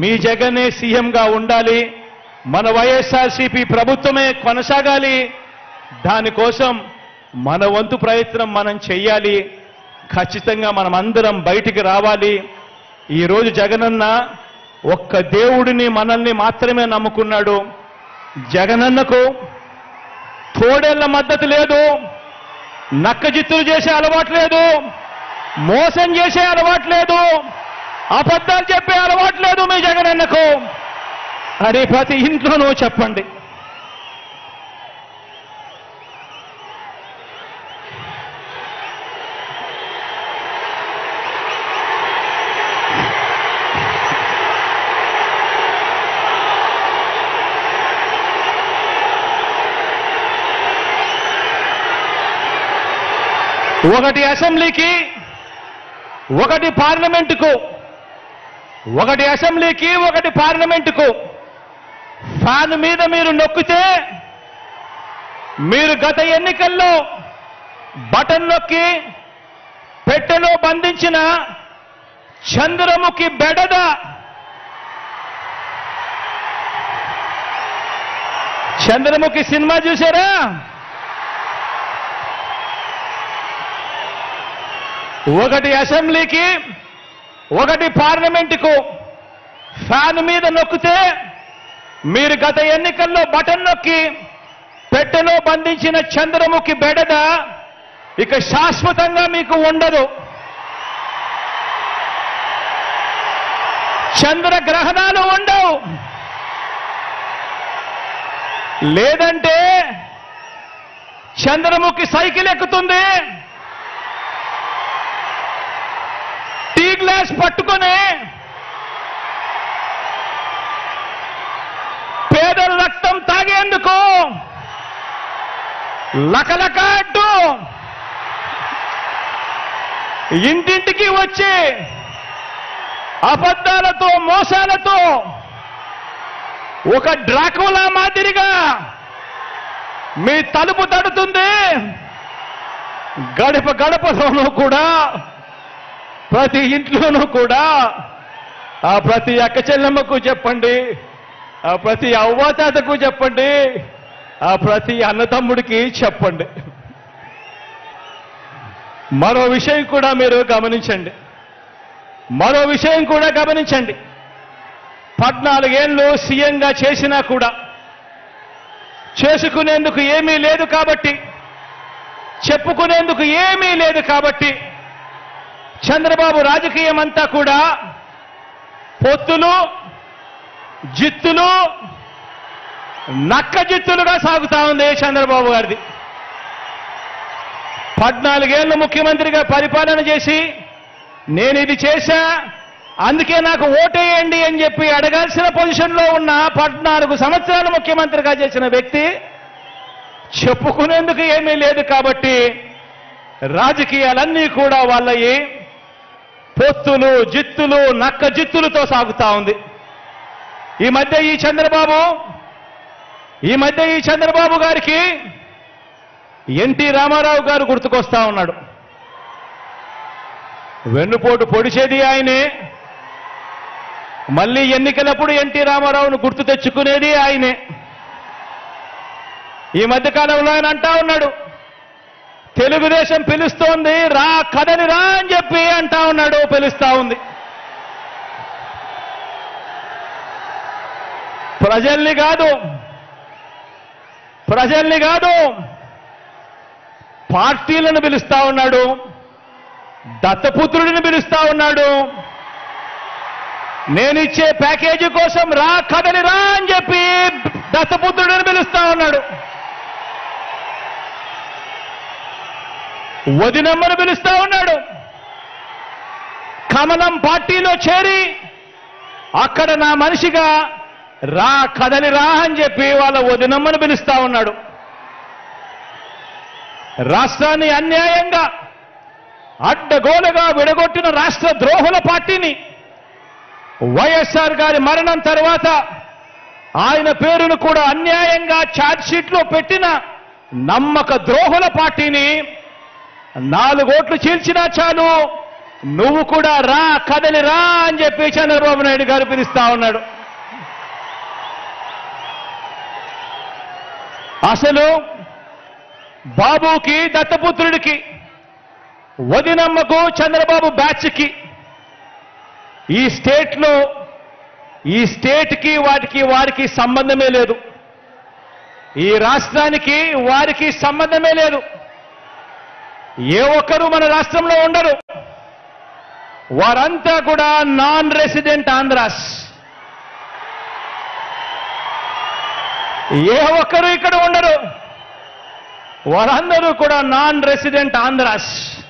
మీ జగనే సీఎంగా ఉండాలి, మన వైఎస్ఆర్సీపీ ప్రభుత్వమే కొనసాగాలి, దానికోసం మన వంతు ప్రయత్నం మనం చెయ్యాలి, ఖచ్చితంగా మనం అందరం బయటికి రావాలి. ఈరోజు జగనన్న ఒక్క దేవుడిని మనల్ని మాత్రమే నమ్ముకున్నాడు. జగనన్నకు తోడేళ్ల మద్దతు లేదు, నక్కజిత్తులు చేసే అలవాటు లేదు, మోసం చేసే అలవాటు లేదు, అబద్ధాలు చెప్పే అలవాటు లేదు మీ జగనన్నకు అని ప్రతి ఇంట్లోనూ చెప్పండి. ఒకటి అసెంబ్లీకి, ఒకటి పార్లమెంటుకు, ఒకటి అసెంబ్లీకి, ఒకటి పార్లమెంటుకు ఫ్యాన్ మీద మీరు నొక్కితే మీరు గత ఎన్నికల్లో బటన్ నొక్కి పెట్టెలో బంధించిన చంద్రముఖి బెడద చంద్రముఖి సినిమా చూసారా? ఒకటి అసెంబ్లీకి, ఒకటి పార్లమెంటుకు ఫ్యాన్ మీద నొక్కితే మీరు గత ఎన్నికల్లో బటన్ నొక్కి పెట్టెలో బంధించిన చంద్రముఖి బెడద ఇక శాశ్వతంగా మీకు ఉండదు. చంద్రగ్రహణాలు ఉండవు. లేదంటే చంద్రముఖి సైకిల్ ఎక్కుతుంది, టీ గ్లాస్ పట్టుకొని పేదల రక్తం తాగేందుకు లకలక అంటూ ఇంటింటికి వచ్చి అబద్ధాలతో మోసాలతో ఒక డ్రాకులా మాదిరిగా మీ తలుపు తడుతుంది. గడప గడపలోనూ కూడా, ప్రతి ఇంట్లోనూ కూడా ఆ ప్రతి అక్క చెల్లెమ్మకు చెప్పండి, ఆ ప్రతి అవ్వాతాతకు చెప్పండి, ఆ ప్రతి అన్నతమ్ముడికి చెప్పండి. మరో విషయం కూడా మీరు గమనించండి, మరో విషయం కూడా గమనించండి. 14 ఏళ్ళు సీఎంగా చేసినా కూడా చేసుకునేందుకు ఏమీ లేదు కాబట్టి, చెప్పుకునేందుకు ఏమీ లేదు కాబట్టి చంద్రబాబు రాజకీయం అంతా కూడా పొత్తులు, జిత్తులు, నక్క జిత్తులుగా సాగుతా ఉంది చంద్రబాబు గారిది. 14 ఏళ్ళు ముఖ్యమంత్రిగా పరిపాలన చేసి నేను ఇది చేశా అందుకే నాకు ఓటేయండి అని చెప్పి అడగాల్సిన పొజిషన్లో ఉన్న 14 సంవత్సరాలు ముఖ్యమంత్రిగా చేసిన వ్యక్తి చెప్పుకునేందుకు ఏమీ లేదు కాబట్టి రాజకీయాలన్నీ కూడా వాళ్ళయి పొత్తులు, జిత్తులు, నక్క జిత్తులతో సాగుతా ఉంది. ఈ మధ్య ఈ చంద్రబాబు గారికి ఎన్టీ రామారావు గారు గుర్తుకొస్తా ఉన్నాడు. వెన్నుపోటు పొడిచేది ఆయనే, మళ్ళీ ఎన్నికలప్పుడు ఎన్టీ రామారావును గుర్తు తెచ్చుకునేది ఆయనే. ఈ మధ్యకాలంలో ఆయన అంటా ఉన్నాడు, తెలుగుదేశం పిలుస్తోంది రా కదని రా అని చెప్పి అంటా ఉన్నాడు, పిలుస్తా ఉంది. ప్రజల్ని కాదు పార్టీలను పిలుస్తా ఉన్నాడు, దత్తపుత్రుడిని పిలుస్తా ఉన్నాడు. నేనిచ్చే ప్యాకేజీ కోసం రా కదలి రా అని చెప్పి దత్తపుత్రుడిని పిలుస్తా ఉన్నాడు. వదినమ్మను పిలుస్తా ఉన్నాడు. కమలం పార్టీలో చేరి అక్కడ నా మనిషిగా రా కదలి రా అని చెప్పి వాళ్ళ వదినమ్మను పిలుస్తా ఉన్నాడు. రాష్ట్రాన్ని అన్యాయంగా అడ్డగోలుగా విడగొట్టిన రాష్ట్ర ద్రోహుల పార్టీని వైఎస్ఆర్ గారి మరణం తర్వాత ఆయన పేరును కూడా అన్యాయంగా ఛార్జ్షీట్లో పెట్టిన నమ్మక ద్రోహుల పార్టీని 4 ఓట్లు చీల్చినా చాలు, నువ్వు కూడా రా, కదలి రా అని చెప్పి చంద్రబాబు నాయుడు గారు పిలుస్తా ఉన్నాడు. అసలు బాబుకి, దత్తపుత్రుడికి, వదినమ్మకు, చంద్రబాబు బ్యాచ్కి ఈ స్టేట్కి వారికి సంబంధమే లేదు. ఈ రాష్ట్రానికి వారికి సంబంధమే లేదు. ఏ ఒక్కరూ మన రాష్ట్రంలో ఉండరు. వారంతా కూడా నాన్ రెసిడెంట్ ఆంధ్రాస్. ఏ ఒక్కరూ ఇక్కడ ఉండరు. వారందరూ కూడా నాన్ రెసిడెంట్ ఆంధ్రాస్.